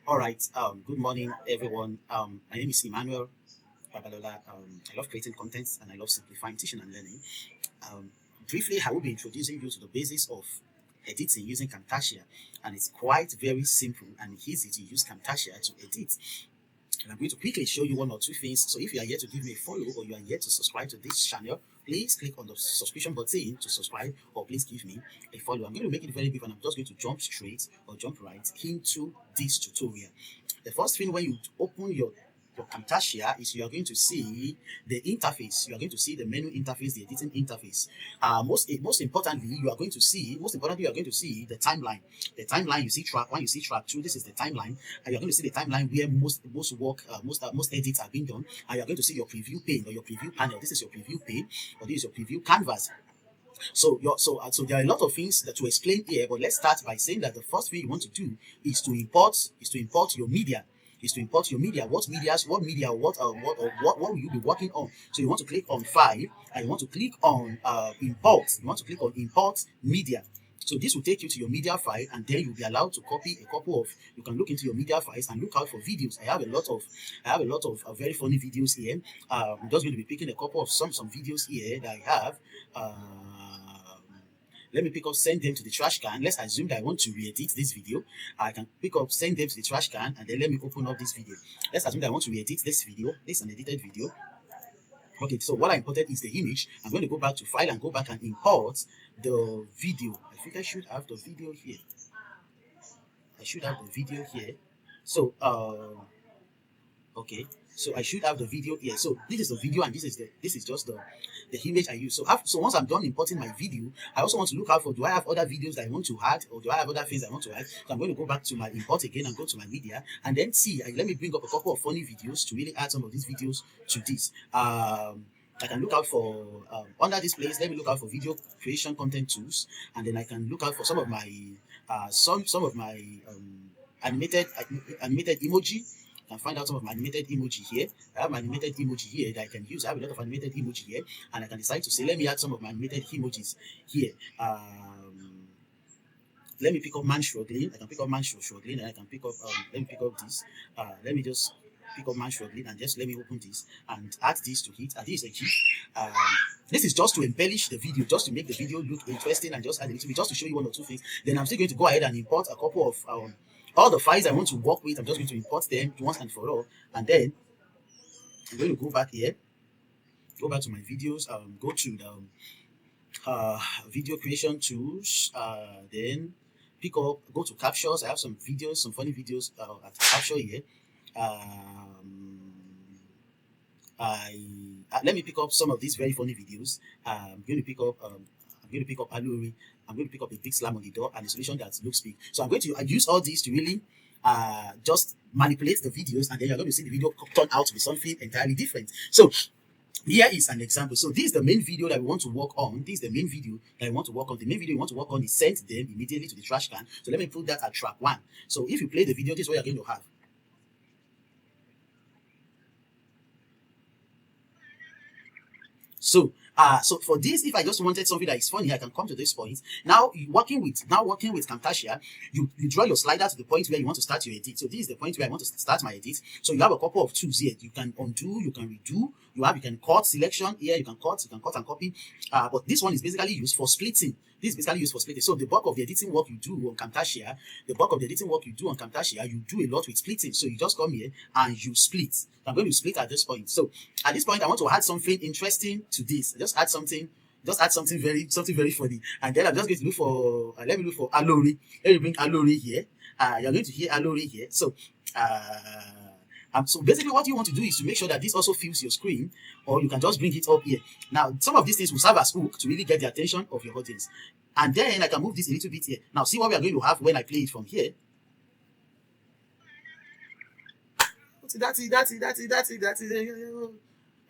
All right. Good morning, everyone. My name is Emmanuel Babalola. I love creating content and I love simplifying teaching and learning. Um, Briefly, I will be introducing you to the basics of editing using Camtasia, and it's quite very simple and easy to use Camtasia to edit. And I'm going to quickly show you one or two things. So if you are here to give me a follow or you are here to subscribe to this channel, please click on the subscription button to subscribe or please give me a follow. I'm going to make it very brief and I'm just going to jump straight or jump right into this tutorial. The first thing when you open your Camtasia is you are going to see the interface. You are going to see the menu interface, the editing interface. Most importantly, you are going to see the timeline. The timeline you see track one, you see track two. This is the timeline, and you're going to see the timeline where most edits are being done. And you're going to see your preview pane or your preview panel. This is your preview pane, or this is your preview canvas. So there are a lot of things that to explain here, but let's start by saying that the first thing you want to do is to import your media. Is to import your media. What will you be working on? So you want to click on file and you want to click on import. You want to click on import media. So this will take you to your media file, and then you'll be allowed to copy a couple of. You can look into your media files and look out for videos. I have a lot of very funny videos here. I'm just going to be picking a couple of some videos here that I have. Let me pick up, send them to the trash can. Let's assume that I want to re-edit this video. I can pick up, send them to the trash can, and then let me open up this video. Let's assume that I want to re-edit this video. This is an edited video. Okay, so what I imported is the image. I'm going to go back to file and go back and import the video. I think I should have the video here. I should have the video here. So, okay, so I should have the video here. So this is the video, and this is just the image I use. So once I'm done importing my video, I also want to look out for, do I have other videos that I want to add, or do I have other things I want to add? So I'm going to go back to my import again and go to my media, and then see. Let me bring up a couple of funny videos to really add some of these videos to this. I can look out for under this place. Let me look out for video creation content tools, and then I can look out for some of my animated emoji. I can find out some of my animated emoji here. I have my animated emoji here that I can use. I have a lot of animated emoji here, and I can decide to say, let me add some of my animated emojis here. Let me pick up man struggling. I can pick up man struggling, and I can pick up. Let me pick up this. Let me just pick up man struggling, and just let me open this and add this to it. And this is a GIF. This is just to embellish the video, just to make the video look interesting, and just add a little bit, just to show you one or two things. Then I'm still going to go ahead and import a couple of all the files I want to work with. I'm just going to import them once and for all, and then I'm going to go back here, go back to my videos, go to the video creation tools, then go to captures. I have some videos, some funny videos at capture here. Let me pick up some of these very funny videos. I'm going to pick up Aluri. I'm going to pick up a big slam on the door and a solution that looks big. So I'm going to use all these to really just manipulate the videos, and then you're going to see the video turn out to be something entirely different. So here is an example. So this is the main video that we want to work on. This is the main video that we want to work on. The main video you want to work on is sent them immediately to the trash can. So let me put that at track 1. So if you play the video, this is what you're going to have. So for this, if I just wanted something that is funny, I can come to this point. Now working with Camtasia, you draw your slider to the point where you want to start your edit. So this is the point where I want to start my edit. So you have a couple of tools here. You can undo, you can redo, you can cut selection here, you can cut and copy. But this one is basically used for splitting. This is basically used for splitting. So the bulk of the editing work you do on Camtasia, you do a lot with splitting. So you just come here and you split. So I'm going to split at this point. So at this point, I want to add something interesting to this. Just add something very funny. And then I'm just going to look for let me look for Alori. Let me bring Alori here. You're going to hear Alori here. So basically what you want to do is to make sure that this also fills your screen, or you can just bring it up here. Now, some of these things will serve as hook to really get the attention of your audience. And then I can move this a little bit here. Now, see what we are going to have when I play it from here. That's it.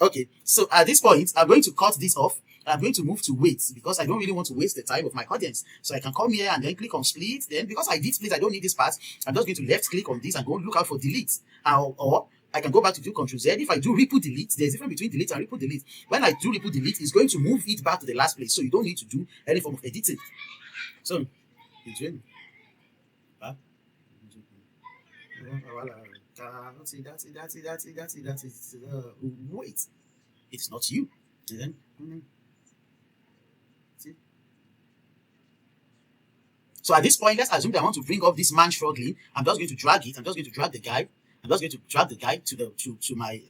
Okay, so at this point, I'm going to cut this off. I'm going to move to wait because I don't really want to waste the time of my audience. So I can come here and then click on split. Then because I did split, I don't need this part. I'm just going to left click on this and go look out for delete. Or I can go back to do Ctrl Z. If I do ripple delete, there's a difference between delete and ripple delete. When I do ripple delete, it's going to move it back to the last place. So you don't need to do any form of editing. So it's Wait, it's not you. And then, see? So at this point, let's assume that I want to bring up this man struggling. I'm just going to drag it. I'm just going to drag the guy. I'm just going to drag the guy to the to my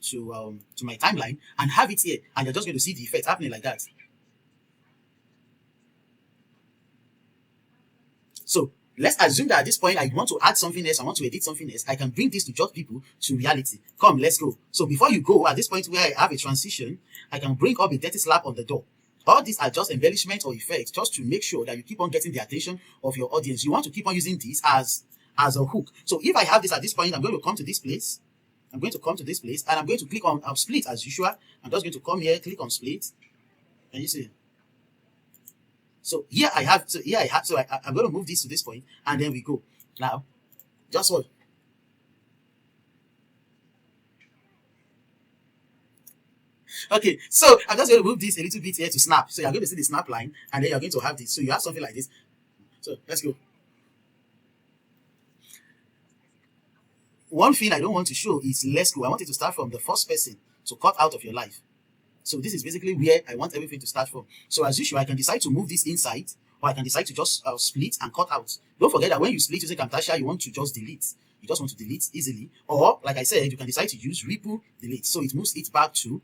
timeline and have it here. And you're just going to see the effect happening like that. So let's assume that at this point I want to add something else, I want to edit something else. I can bring this to judge people to reality. Come, let's go. So before you go, at this point where I have a transition, I can bring up a dirty slap on the door. All these are just embellishment or effects just to make sure that you keep on getting the attention of your audience. You want to keep on using this as a hook. So if I have this at this point, I'm going to come to this place. I'm going to come to this place and I'm going to click on split as usual. I'm just going to come here, click on split. Can you see? So here I have, I'm going to move this to this point and then we go. Now, just what? Okay, so I'm just going to move this a little bit here to snap. So you're going to see the snap line and then you're going to have this. So you have something like this. So let's go. One thing I don't want to show is let's go. I want it to start from the first person to cut out of your life. So this is basically where I want everything to start from. So as usual, I can decide to move this inside or I can decide to just split and cut out. Don't forget that when you split using Camtasia, you want to just delete. You just want to delete easily. Or like I said, you can decide to use ripple delete. So it moves it back to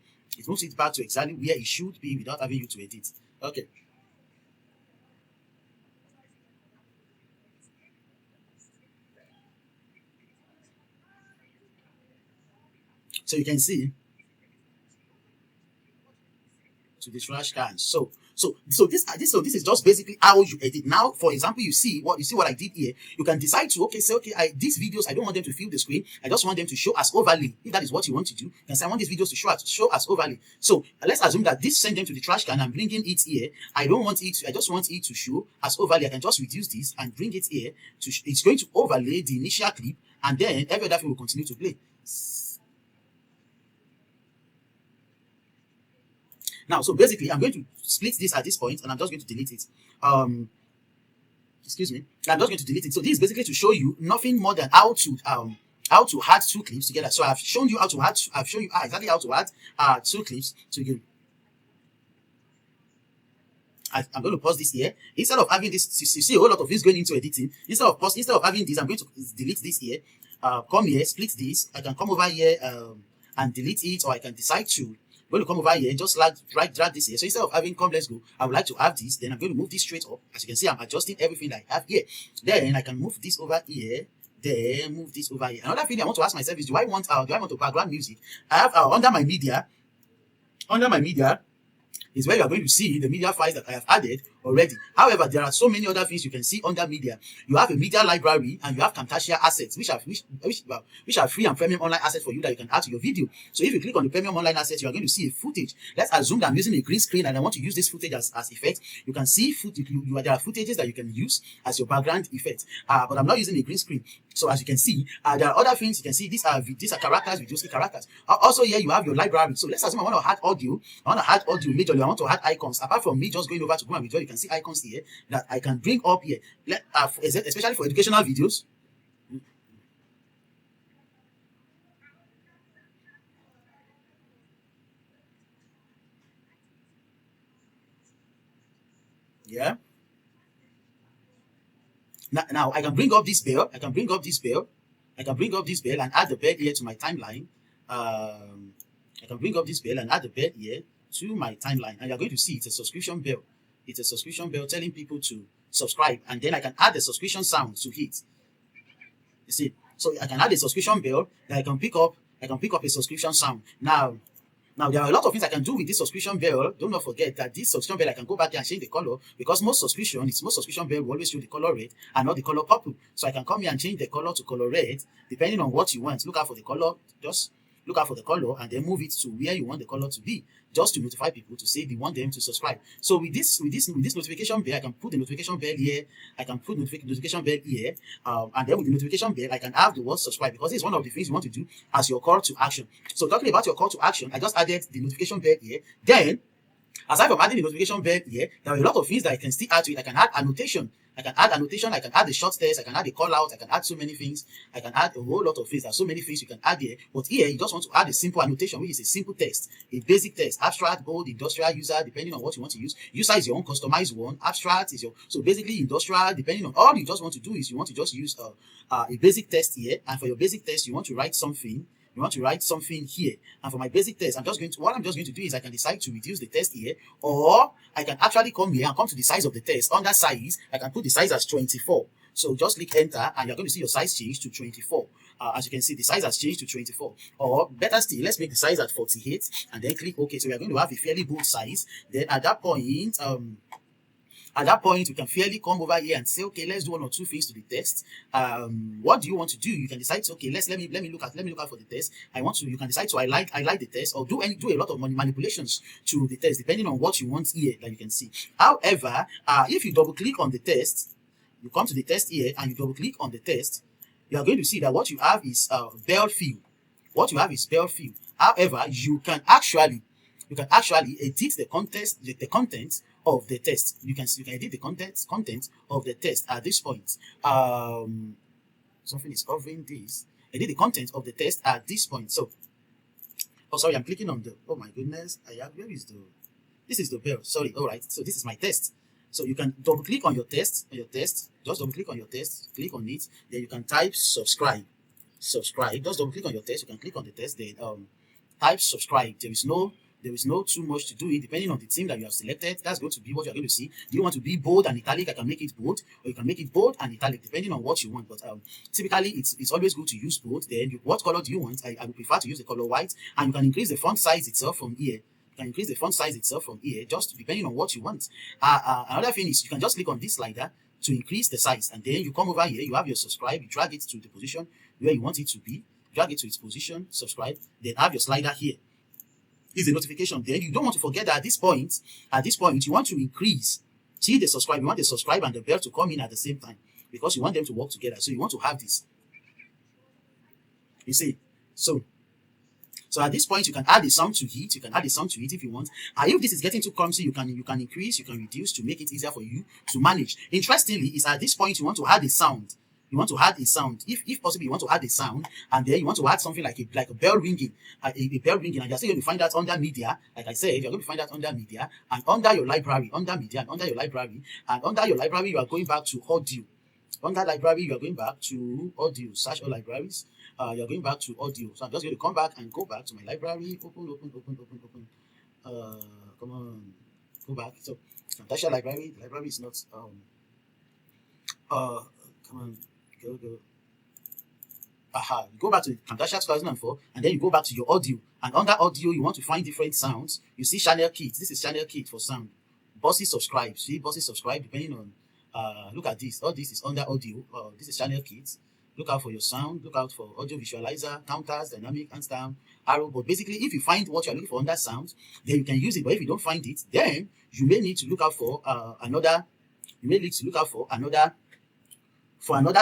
exactly where it should be without having you to edit. Okay. So you can see to the trash can. So this is just basically how you edit. Now, for example, you see what I did here. You can decide to these videos I don't want them to fill the screen. I just want them to show as overlay. If that is what you want to do, you can say I want these videos to show as overlay. So let's assume that this send them to the trash can. I'm bringing it here. I don't want it. I just want it to show as overlay. I can just reduce this and bring it here. It's going to overlay the initial clip, and then every other thing will continue to play. Now, so basically, I'm going to split this at this point, and I'm just going to delete it. Excuse me. I'm just going to delete it. So this is basically to show you nothing more than how to add two clips together. So I've shown you how to add. I've shown you exactly how to add two clips together. I'm going to pause this here. Instead of having this, you see a whole lot of this going into editing. Instead of having this, I'm going to delete this here. Come here, split this. I can come over here and delete it, or I can decide to. I'm going to come over here and just drag this here. So instead of having come, let's go, I would like to have this. Then I'm going to move this straight up. As you can see, I'm adjusting everything that I have here. Then I can move this over here. Then move this over here. Another thing I want to ask myself is, do I want background music? I have under my media. Under my media is where you are going to see the media files that I have added already. However, there are so many other things you can see under media. You have a media library and you have Camtasia assets, which are free and premium online assets for you that you can add to your video. So if you click on the premium online assets, you are going to see a footage. Let's assume that I'm using a green screen and I want to use this footage as effect. You can see footage. There are footages that you can use as your background effect. But I'm not using a green screen. So as you can see, there are other things you can see. These are characters, videos, characters. Also here you have your library. So let's assume I want to add audio. I want to add audio majorly. I want to add icons. Apart from me just going over to go and withdraw, you can see icons here that I can bring up here. Especially for educational videos. Yeah. Now I can bring up this bell. I can bring up this bell and add the bell here to my timeline. I can bring up this bell and add the bell here to my timeline, and you're going to see it's a subscription bell. It's a subscription bell telling people to subscribe, and then I can add the subscription sound to it. You see, so I can add a subscription bell that I can pick up a subscription sound. Now there are a lot of things I can do with this subscription bell. Do not forget that this subscription bell I can go back and change the color, because most subscription bell will always show the color red and not the color purple. So I can come here and change the color to color red depending on what you want. Look out for the color. Just look out for the color and then move it to where you want the color to be, just to notify people to say they want them to subscribe. So with this notification bell, I can put the notification bell here. I can put notification bell here, and then with the notification bell, I can have the word subscribe, because this is one of the things you want to do as your call to action. So talking about your call to action, I just added the notification bell here. Then Aside from adding the notification bell here, there are a lot of things that I can still add to it. I can add annotation. I can add annotation. I can add the short text. I can add the call out. I can add so many things. I can add a whole lot of things. There are so many things you can add here. But here, you just want to add a simple annotation, which is a simple text, a basic text, abstract, bold, industrial, user, depending on what you want to use. User is your own customized one. Abstract is your, so basically industrial, depending on, all you just want to do is you want to just use a basic text here. And for your basic text, you want to write something. You want to write something here, and for my basic text, what I'm just going to do is I can decide to reduce the text here, or I can actually come here and come to the size of the text. Under size, I can put the size as 24. So just click enter, and you're going to see your size change to 24. As you can see, the size has changed to 24. Or better still, let's make the size at 48, and then click OK. So we are going to have a fairly bold size. Then at that point, you can fairly come over here and say, okay, let's do one or two things to the text. What do you want to do? You can decide to, okay, let me look out for the text. You can decide to highlight the text, or do a lot of manipulations to the text, depending on what you want here, that you can see. However, if you double click on the text, you come to the text here and you double click on the text, you are going to see that what you have is bell fill. What you have is bell fill. However, you can actually edit the content of the text. You can edit the content of the text at this point. Something is covering this. Edit the content of the text at this point. So, oh sorry, I'm clicking on the. Oh my goodness, where is the? This is the bell. Sorry. All right. So this is my text. So you can double click on your text. Just double click on your text. Click on it. Then you can type subscribe. Subscribe. Just double click on your text. You can click on the text. Then type subscribe. There is no too much to do it, depending on the theme that you have selected. That's going to be what you're going to see. Do you want to be bold and italic? I can make it bold, or you can make it bold and italic, depending on what you want. But typically, it's always good to use both. Then what color do you want? I would prefer to use the color white, and you can increase the font size itself from here. You can increase the font size itself from here, just depending on what you want. Another thing is you can just click on this slider to increase the size, and then you come over here. You have your subscribe. You drag it to the position where you want it to be. Drag it to its position. Subscribe. Then have your slider here. Is a notification. Then you don't want to forget that at this point, you want to increase. See the subscribe. You want the subscribe and the bell to come in at the same time, because you want them to work together. So you want to have this. You see, so at this point you can add a sound to it. You can add a sound to it if you want. If this is getting too clumsy, you can increase, you can reduce to make it easier for you to manage. Interestingly, is at this point you want to add a sound. You want to add a sound. If possible, you want to add a sound, and then you want to add something like a bell ringing, a bell ringing, and you're still going to find that under media. Like I said, you're going to find that under media, and under your library, under media, and under your library, you are going back to audio. Under library, you are going back to audio. Search all libraries. You're going back to audio. So I'm just going to come back and go back to my library. Open. Come on, go back. So Camtasia library. The library is not. Come on. Go. You go back to Camtasia 2004, and then you go back to your audio. And under audio, you want to find different sounds. You see channel kit. This is channel kit for sound. Bossy subscribe. See bossy subscribe. Depending on, look at this. All this is under audio. This is channel kit. Look out for your sound. Look out for audio visualizer, counters, dynamic, hands-down, arrow. But basically, if you find what you're looking for under sound, then you can use it. But if you don't find it, then you may need to look out for another. You may need to look out for another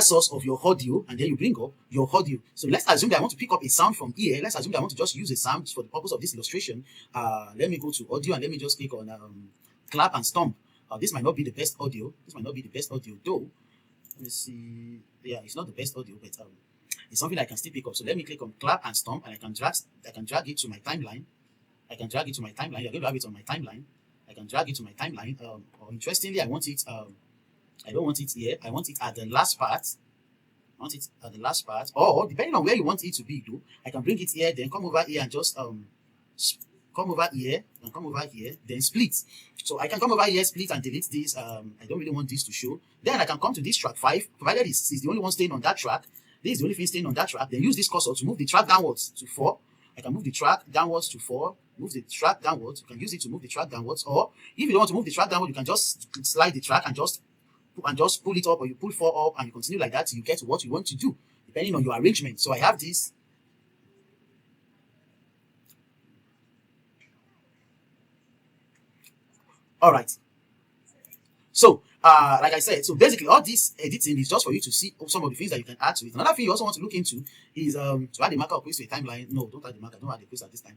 source of your audio, and then you bring up your audio. So let's assume that I want to pick up a sound from here. Let's assume that I want to just use a sound for the purpose of this illustration. Let me go to audio, and let me just click on clap and stomp. This might not be the best audio. Though. Let me see. Yeah, it's not the best audio, but it's something I can still pick up. So let me click on clap and stomp, and I can drag it to my timeline. You're going to have it on my timeline. I can drag it to my timeline. Or interestingly, I want it. I don't want it here. I want it at the last part. Or depending on where you want it to be, though, I can bring it here, then come over here and just come over here, then split. So I can come over here, split, and delete this. I don't really want this to show. Then I can come to this track 5, provided this is the only one staying on that track. This is the only thing staying on that track. Then use this cursor to move the track downwards to 4. I can move the track downwards to 4. Move the track downwards. You can use it to move the track downwards. Or if you don't want to move the track downwards, you can just slide the track and just pull it up, or you pull 4 up, and you continue like that till you get to what you want to do, depending on your arrangement. So I have this. All right. So like I said, so basically all this editing is just for you to see some of the things that you can add to it. Another thing you also want to look into is to add a marker or quiz to a timeline. No, don't add the marker, don't add the quiz at this time.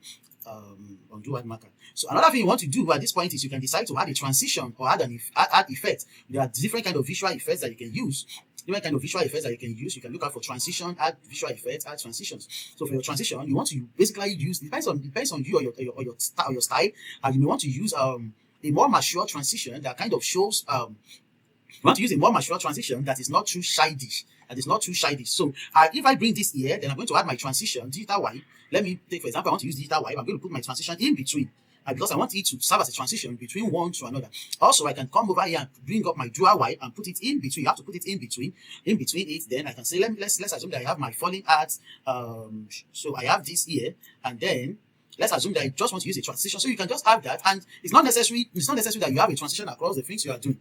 Undo add marker. So another thing you want to do at this point is you can decide to add a transition or add add effect. There are different kind of visual effects that you can use. Different kind of visual effects that you can use. You can look out for transition, add visual effects, add transitions. So for your transition, you want to basically use, depends on you or your style. And you may want to use a more mature transition that kind of shows you want to use a more mature transition that is not too childish. That is not too childish. So if I bring this here, then I'm going to add my transition, digital wipe. Let me take, for example, I want to use digital wipe. I'm going to put my transition in between. Because I want it to serve as a transition between one to another. Also, I can come over here and bring up my dual wipe and put it in between. You have to put it in between it. Then I can say, let's assume that I have my falling art. So I have this here, and then let's assume that I just want to use a transition. So you can just have that, and it's not necessary. It's not necessary that you have a transition across the things you are doing.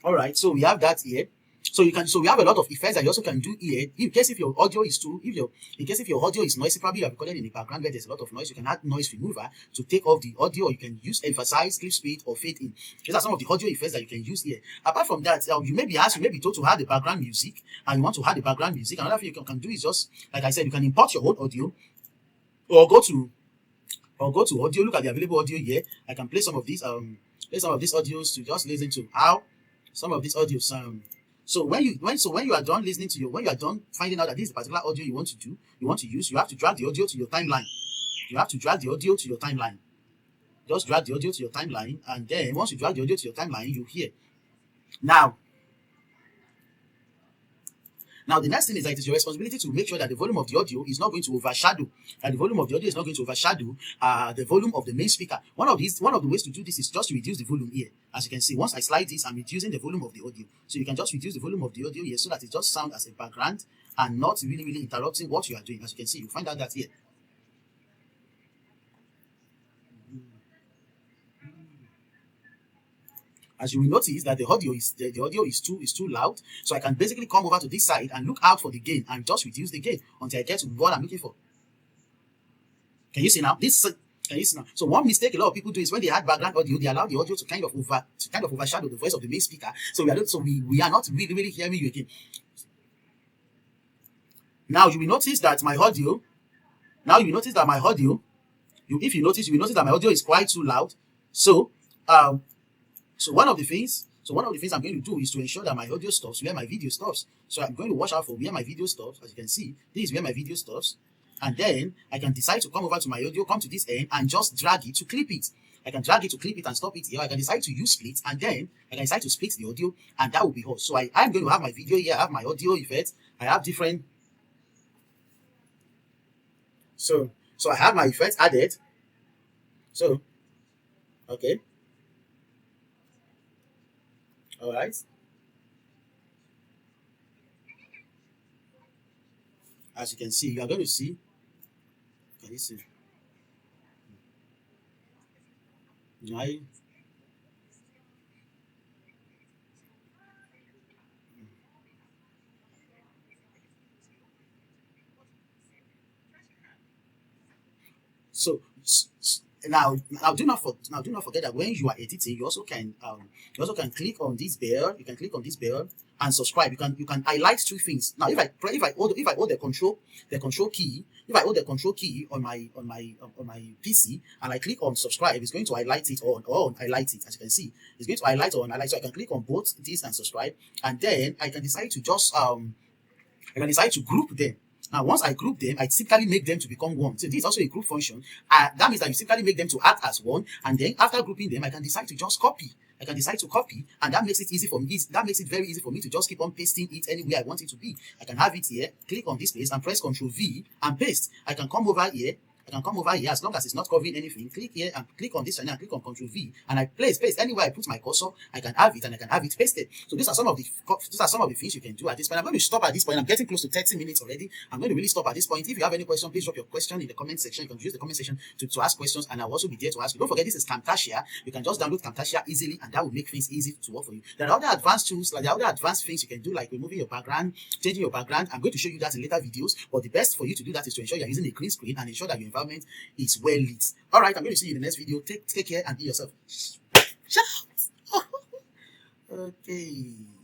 All right, so we have that here. So we have a lot of effects that you also can do here. In case if your audio is if your audio is noisy, probably you have recorded in the background where there's a lot of noise, you can add noise remover to take off the audio, or you can use emphasize, clip speed, or fade in. These are some of the audio effects that you can use here. Apart from that, you may be told to add the background music, and you want to add the background music. Another thing you can do is just, like I said, you can import your own audio, or go to audio. Look at the available audio here. I can play some of these audios to just listen to how some of these audios sound. So when you are done listening to when you are done finding out that this is the particular audio you want to use, you have to drag the audio to your timeline. You have to drag the audio to your timeline. Just drag the audio to your timeline, and then once you drag the audio to your timeline, you hear. Now, the next thing is that it is your responsibility to make sure that the volume of the audio is not going to overshadow. The volume of the audio is not going to overshadow the volume of the main speaker. One of the ways to do this is just to reduce the volume here. As you can see, once I slide this, I'm reducing the volume of the audio. So you can just reduce the volume of the audio here so that it just sounds as a background and not really interrupting what you are doing. As you can see, you find out that here. As you will notice that the audio is too loud, so I can basically come over to this side and look out for the gain and just reduce the gain until I get to what I'm looking for. Can you see now? Can you see now? So one mistake a lot of people do is when they add background audio, they allow the audio to kind of overshadow the voice of the main speaker. So we are not really hearing you again. Now you will notice that my audio. If you notice, you will notice that my audio is quite too loud. So one of the things I'm going to do is to ensure that my audio stops where my video stops. So I'm going to watch out for where my video stops. As you can see, this is where my video stops. And then I can decide to come over to my audio, come to this end, and just drag it to clip it. I can drag it to clip it and stop it here. I can decide to use split, and then I can decide to split the audio, and that will be all. So I'm going to have my video here, I have my audio effects, I have different. So I have my effects added. So, okay. All right. As you can see, you are going to see. Can you see? I so now do not forget that when you are editing, you also can click on this bell. You can click on this bell and subscribe. You can highlight two things. Now if I hold the control key, if I hold the control key on my PC and I click on subscribe, it's going to highlight it or highlight it. As you can see, it's going to highlight or highlight. So I can click on both this and subscribe, and then I can decide to just group them. Now, once I group them, I typically make them to become one. So this is also a group function. That means that you typically make them to act as one. And then after grouping them, I can decide to just copy. And that makes it easy for me. That makes it very easy for me to just keep on pasting it anywhere I want it to be. I can have it here, click on this place and press Ctrl V and paste. I can come over here I can come over here as long as it's not covering anything. Click here and click on this and click on Control V, and I paste anywhere I put my cursor. I can have it and I can have it pasted. So these are some of the things you can do at this point. I'm going to stop at this point. I'm getting close to 30 minutes already. I'm going to really stop at this point. If you have any question, please drop your question in the comment section. You can use the comment section to ask questions, and I'll also be there to ask you. Don't forget, this is Camtasia. You can just download Camtasia easily, and that will make things easy to work for you. There are other advanced tools, like there are other advanced things you can do, like removing your background, changing your background. I'm going to show you that in later videos, but the best for you to do that is to ensure you're using a clean screen and ensure that your environment is well lit. All right, I'm going to see you in the next video. Take care and be yourself. Ciao. Okay.